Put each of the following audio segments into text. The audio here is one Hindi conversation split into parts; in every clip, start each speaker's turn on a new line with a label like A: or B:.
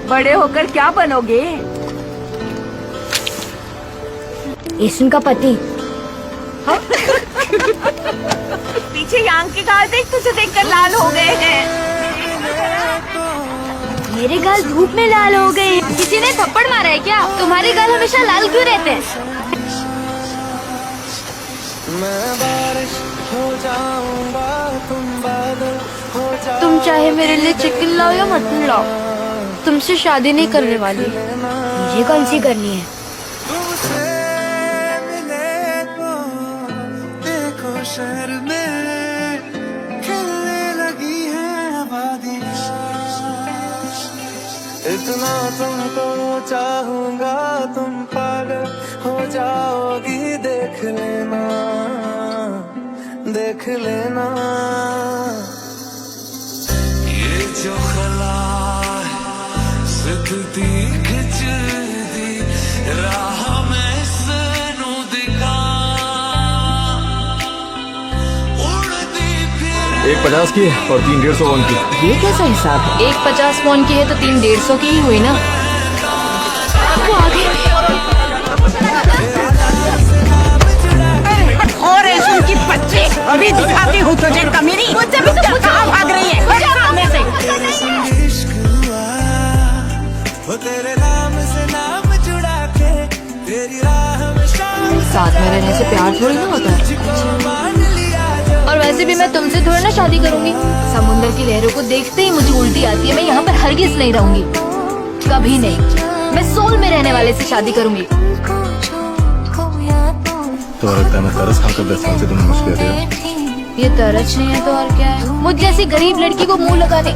A: बड़े होकर क्या बनोगे?
B: एसन का पति।
A: पीछे यांग के गाल देख, तुझे देखकर लाल हो गए हैं।
B: मेरे गाल धूप में लाल हो गए। किसी ने थप्पड़ मारा है क्या? तुम्हारे गाल हमेशा लाल क्यों रहते हैं?
C: मैं बारिश हो जाऊंगा, तुम बादल हो जाओ।
B: तुम चाहे मेरे लिए चिकन लाओ या मटन लाओ, तुमसे शादी नहीं करने वाली। मुझे कौन सी करनी है?
C: तुमसे मिले तो देखो शहर में खिलने लगी है आबादियाँ। इतना तुमको चाहूंगा, तुम पागल हो जाओगी। देख लेना, देख लेना। ये जो खला सिद्धि खिचदी राह में सनू दिखा उड़ती फिर।
D: एक 50 की और 3 150 वॉन की।
E: ये कैसा हिसाब है? एक 50 वॉन की है तो 3 150 की ही हुई ना। वो आगे
A: और उनकी बच्चे अभी दिखाती हूँ तुझे कमीनी। मुझे भी तो कहाँ भाग रही है? सामने से।
C: इश्क हुआ वो तेरे नाम से नाम जुड़ा के तेरी राह में शाम
E: साथ में रहने से प्यार थोड़ी ना होता है।
C: मान लिया जो।
E: और वैसे भी मैं तुमसे थोड़ी ना शादी करूंगी। समुंदर की लहरों को देखते ही मुझे उल्टी आती है। मैं यहाँ पर हरगिज नहीं रहूंगी, कभी नहीं। मैं सोल में रहने वाले से शादी करूंगी।
D: तो लगता है मैं तरस खाकर 10 साल से तुम्हें मुझ पे दिया।
E: ये तरस नहीं है तो और क्या है? मुझ जैसी गरीब लड़की को मुंह लगाने।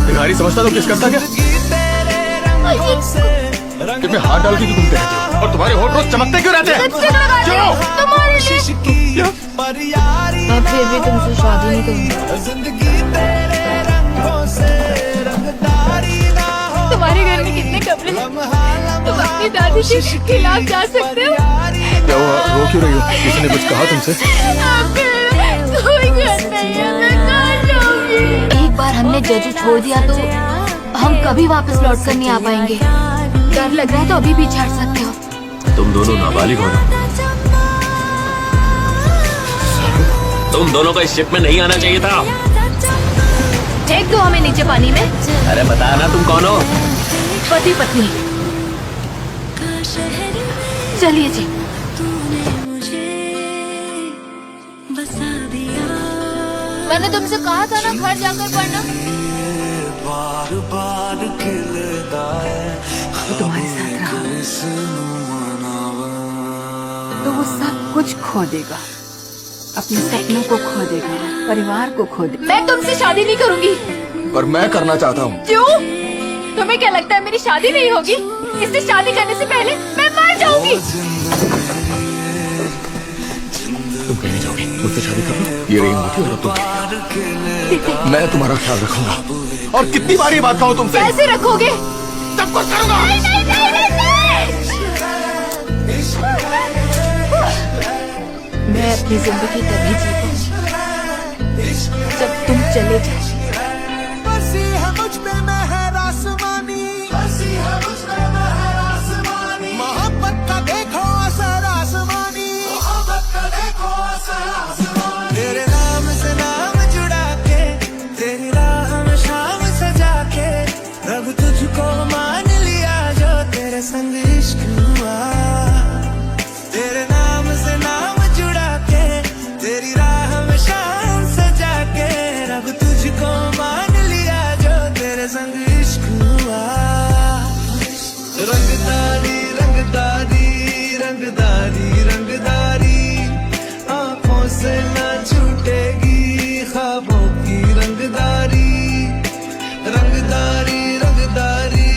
D: भिखारी समझता तो किस करता क्या? कि मैं हाथ डाल के क्यों घूमते रहते हो और तुम्हारे होठ रोज चमकते क्यों रहते हैं? क्यों?
E: मैं फिर भी तुमसे शादी नहीं करूंगी।
C: जिंदगी तेरे रंगों से रंगदारी ना हो।
E: तुम्हारे घर में कितने कपड़े हैं? तुम अपनी दादी के खिलाफ जा सकते हो।
D: क्या हुआ, रो क्यों रही हो? किसी ने कुछ कहा तुमसे?
E: कोई घर नहीं है, मैं कहाँ जाऊंगी? एक बार हमने जजू छोड़ दिया तो हम कभी वापस लौट कर नहीं आ पाएंगे। डर लग रहा है तो अभी भी छाड़ सकते हो।
D: तुम दोनों नाबालिग हो ना?
F: तुम दोनों को इस शिप में नहीं आना चाहिए था।
E: फेंक दो हमें नीचे पानी में।
F: अरे बता ना तुम कौन हो?
E: पति पत्नी। चलिए जी। मैंने तुमसे कहा था ना घर जाकर पढ़ना।
C: बार बार खिलता है
A: तुम्हारे साथ रहा तो वो सब कुछ खो देगा। अपने सपनों को खो देगा, परिवार को खो देगा।
E: मैं तुमसे शादी नहीं करूंगी।
D: पर मैं करना चाहता हूँ।
E: क्यों? तुम्हें क्या लगता है मेरी शादी नहीं होगी? इससे शादी करने से पहले मैं मर जाऊंगी।
D: तुम कहीं जाओगी, मुझसे शादी कर लो। ये रही अंगूठी और अब तुम। मैं तुम्हारा ख्याल रखूंगा। और कितनी बार ये बात कहूँ तुमसे?
E: कैसे रखोगे?
D: सब कुछ करूंगा।
E: नहीं, नहीं, नहीं, नहीं, नहीं। मैं अपनी जिंदगी तभी जीतूंगी जब तुम चले जाओ।
C: बसी है मुझ पे मेहर आसमानी, बसी है मुझ पे मेहर आसमानी। मोहब्बत का देखो असर आसमानी, मोहब्बत का देखो असर आसमानी। तेरे नाम से नाम जुड़ा के तेरी राह में शाम सजा के रब तुझको मान लिया जो तेरे संग इश्क हुआ। तेरे नाम से नाम जुड़ा के तेरी राह में शाम सजा के रब तुझको मान लिया जो तेरे संग इश्क हुआ। रंगदारी रंगदारी रंगदारी रंगदारी आंखों से ना छूटेगी ख्वाबों की रंगदारी। रंगदारी रंगदारी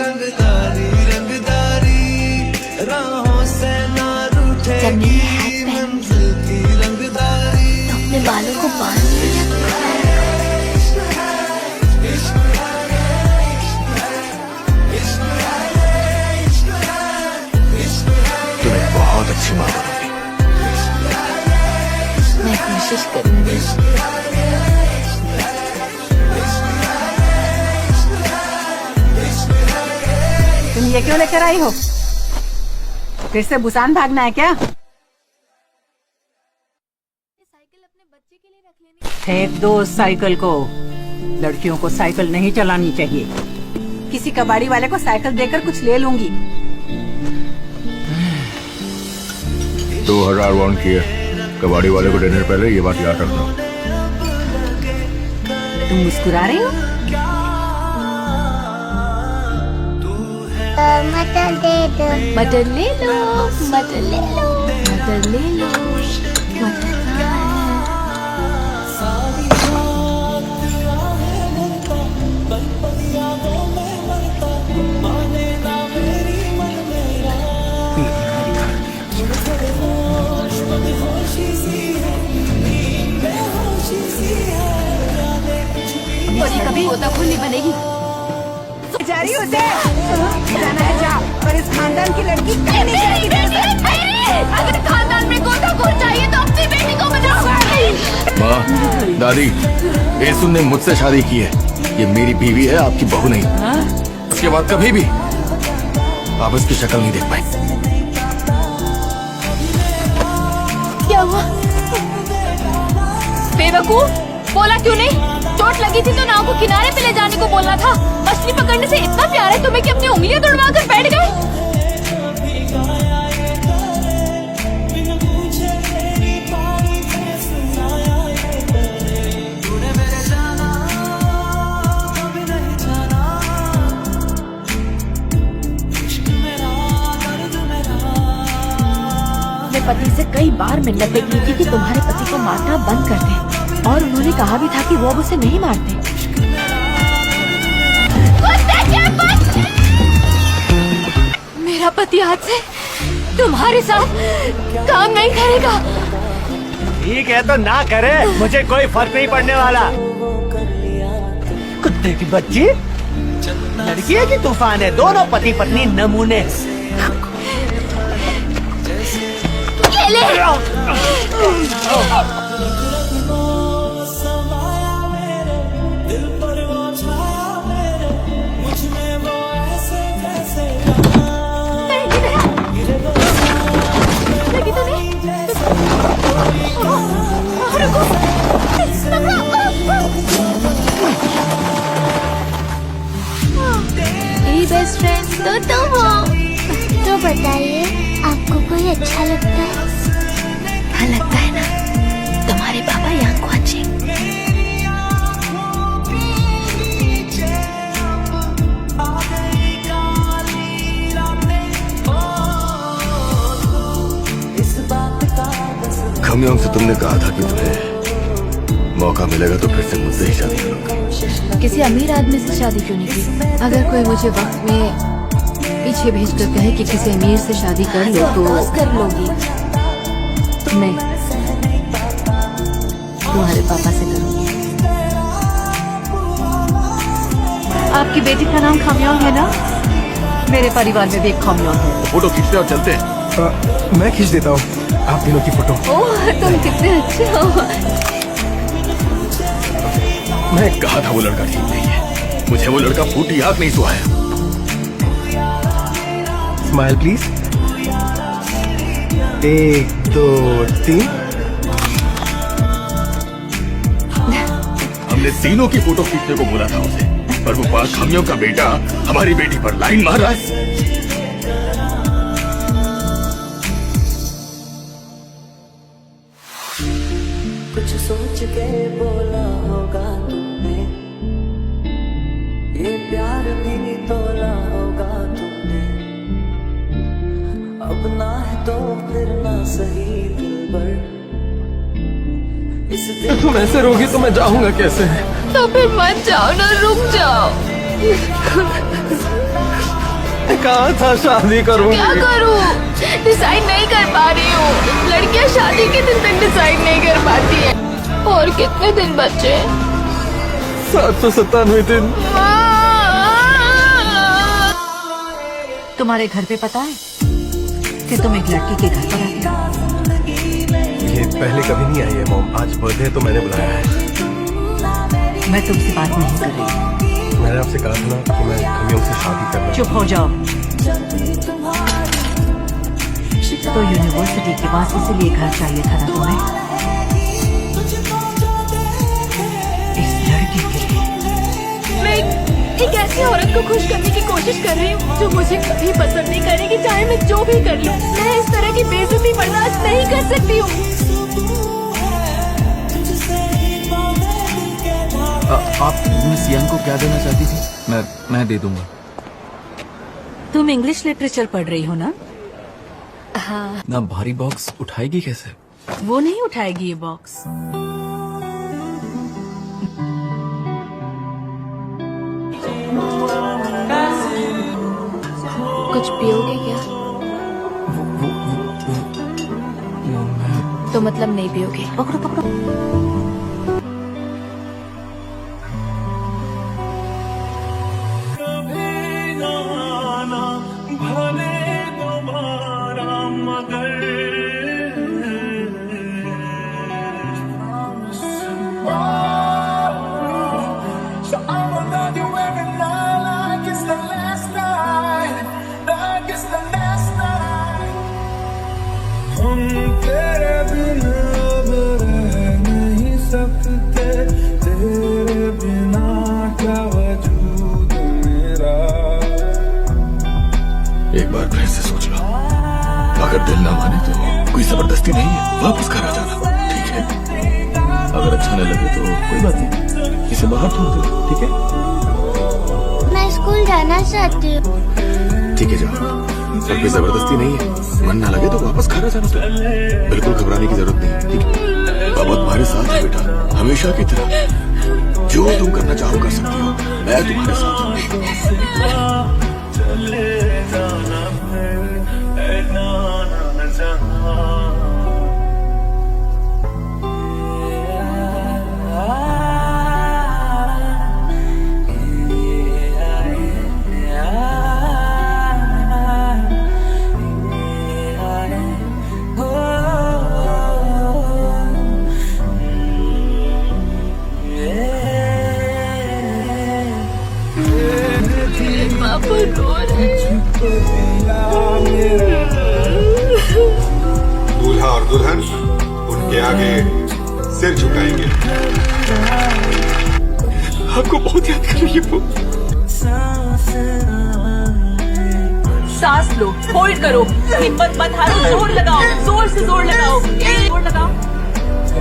C: रंगदारी रंगदारी राहों से ना रूठेगी मंजिल की रंगदारी।
E: अपने बालों को बांध लिया।
D: तुम्हें बहुत अच्छी माँ बनूंगी।
E: मैं कोशिश करूंगी।
A: ये क्यों लेकर आई हो? फिर से बुसान भागना है क्या? फेंक दो उस साइकिल को। लड़कियों को साइकिल नहीं चलानी चाहिए। किसी कबाड़ी वाले को साइकिल देकर कुछ ले लूंगी।
D: 2000 वॉन किए कबाड़ी वाले को देने से पहले ये बात याद रखना।
A: तुम मुस्कुरा रही हो?
E: मटर दे दो। मटर ले लो, मटर ले लो, मटर ले लो, मटर कभी गोताखोर नहीं बनेगी।
A: जा रही हो उसे? जाना है जा, पर इस खानदान की लड़की कहीं नहीं जाएगी।
E: अगर खानदान में गोताखोर चाहिए तो अपनी बेटी को बचाओ।
D: माँ, दादी, येसुन ने मुझसे शादी की है। ये मेरी बीवी है, आपकी बहू नहीं। उसके बाद कभी भी आप उसकी शक्ल नहीं देख पाए।
E: क्या हुआ? बेवकूफ, बोला क्यों नहीं? चोट लगी थी तो नाव को किनारे पे ले जाने को बोलना था। मछली पकड़ने से इतना प्यार है तुम्हें कि अपनी उंगलियां तुड़वा कर बैठ गए। अपने पति से कई बार मिन्नतें की थी कि तुम्हारे पति को मारना बंद कर दे, और उन्होंने कहा भी था कि वो अब उसे नहीं मारते। मेरा पति आज से तुम्हारे साथ काम नहीं करेगा।
G: ठीक है तो ना करे, मुझे कोई फर्क नहीं पड़ने वाला। कुत्ते की बच्ची, लड़की है कि तूफान है? दोनों पति पत्नी नमूने।
E: ये ले। बेस्ट फ्रेंड तो तुम हो। तो बताइए, आपको कोई अच्छा लगता है? हाँ लगता है ना, तुम्हारे पापा यहाँ वाचिंग।
D: खमयोंग से तुमने कहा था कि तुम्हें मौका मिलेगा तो फिर से मुझसे ही शादी करोगे।
B: किसी अमीर आदमी से शादी क्यों नहीं की? अगर कोई मुझे वक्त में पीछे भेज कर कहे कि किसी अमीर से शादी कर लो तो कर लोगी। नहीं, तुम्हारे पापा से करूंगी।
A: आपकी बेटी का नाम खमयोंग है ना? मेरे परिवार में भी एक खमयोंग है।
D: फोटो खींचते और चलते हैं।
H: मैं खींच देता हूँ आप तीनों की फोटो।
B: ओह, तुम कितने अच्छे हो।
D: मैं कहा था वो लड़का ठीक नहीं है। मुझे वो लड़का फूटी आग नहीं सुहाया।
H: Smile please. 1 2 3।
D: हमने तीनों की फोटो खींचने को बोला था उसे, पर वो पाक खमियों का बेटा हमारी बेटी पर लाइन मार रहा है।
I: कुछ सोच के बोला होगा तुमने, ये प्यार भी तोला होगा तुमने। अब ना है तो फिर ना सही दिल पर। इस दिल
H: तुम ऐसे रोगी तो मैं जाऊंगा कैसे?
B: तो फिर मत जाओ ना, रुक जाओ।
H: कहा था शादी करूंगी।
B: क्या करूं? डिसाइड नहीं कर पा रही हूँ। लड़कियां शादी के दिन तक डिसाइड नहीं कर पाती है। और कितने दिन बचे?
H: 797 दिन।
A: तुम्हारे घर पे पता है कि तुम एक लड़की के घर पर आते हो?
H: ये पहले कभी नहीं आई है मॉम। आज बर्थडे तो मैंने बुलाया है।
A: मैं तुमसे बात नहीं कर रही।
H: मैंने आपसे कहा था ना कि मैं खमियों से शादी करना।
A: चुप हो जाओ। तो यूनिवर्सिटी के पास इसीलिए घर चाहिए था ना तुम्हें, इस लड़की के लिए।
E: मैं एक ऐसी औरत को खुश करने की कोशिश कर रही हूँ जो मुझे कभी पसंद नहीं करेगी, चाहे मैं जो भी कर लूँ। मैं इस तरह की बेइज्जती बर्दाश्त नहीं कर सकती हूँ।
D: आप मिस यांग को क्या देना चाहती थी? मैं दे दूंगा।
A: तुम इंग्लिश लिटरेचर पढ़ रही हो ना?
E: हाँ।
D: ना भारी बॉक्स उठाएगी कैसे?
A: वो नहीं उठाएगी ये बॉक्स।
E: कुछ पियोगे क्या? तो मतलब नहीं पियोगे?
A: पकड़ो पकड़ो।
D: एक बार फिर से सोच लो, अगर दिल ना माने तो कोई जबरदस्ती नहीं है, वापस घर आ जाना, ठीक है? अगर अच्छा न लगे तो कोई बात नहीं, इसे बाहर थोड़ दो, ठीक है?
E: मैं स्कूल जाना चाहती हूँ।
D: ठीक है, जाओ। अब कोई जबरदस्ती नहीं है, मन ना लगे तो वापस घर आ जाना। तो बिल्कुल घबराने की जरूरत नहीं है, ठीक है? बाबा तुम्हारे साथ है बेटा, हमेशा की तरह। जो तुम करना चाहो कर सकती हो, मैं तुम्हारे साथ हूँ।
J: दूल्हा और दुल्हन उनके आगे सिर झुकाएंगे।
D: आपको बहुत याद कर रही है वो।
A: सांस लो, होल्ड करो, हिम्मत मत हारो, जोर लगाओ, जोर से जोर लगाओ, जोर लगाओ।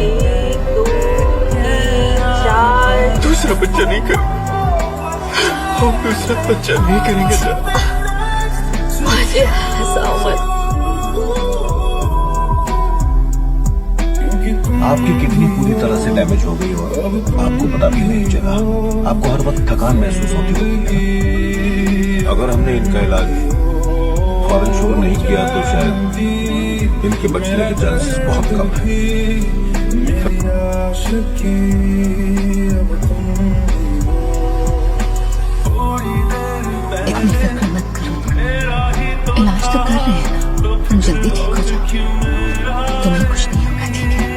A: 1 2 3 4।
D: दूसरा बच्चा नहीं कर, हम दूसरा बच्चा नहीं करेंगे सर।
E: मुझे हंसाओ मत।
H: आपकी किडनी पूरी तरह से डैमेज हो गई और आपको पता भी नहीं चला। आपको हर वक्त थकान महसूस होती होगी। अगर हमने इनका इलाज फौरन शुरू नहीं किया तो शायद इनके बचने के चांसेस बहुत कम है।
B: इतनी फिक्र मत करो, इलाज तो कर रहे हैं ना, जल्दी ठीक हो जाओ, तुम्हें कुछ नहीं होगा, ठीक है?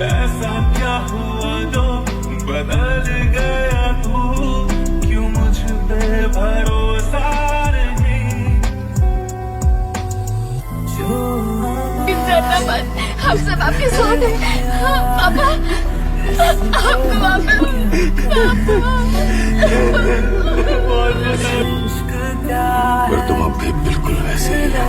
C: ऐसा क्या हुआ जो बदल गया तू, क्यों मुझ पे भरोसा नहीं?
E: डरना मत, हम सब आपके साथ हैं। पापा, आपको वापस
D: पर तुम अब भी बिल्कुल वैसे ही हो।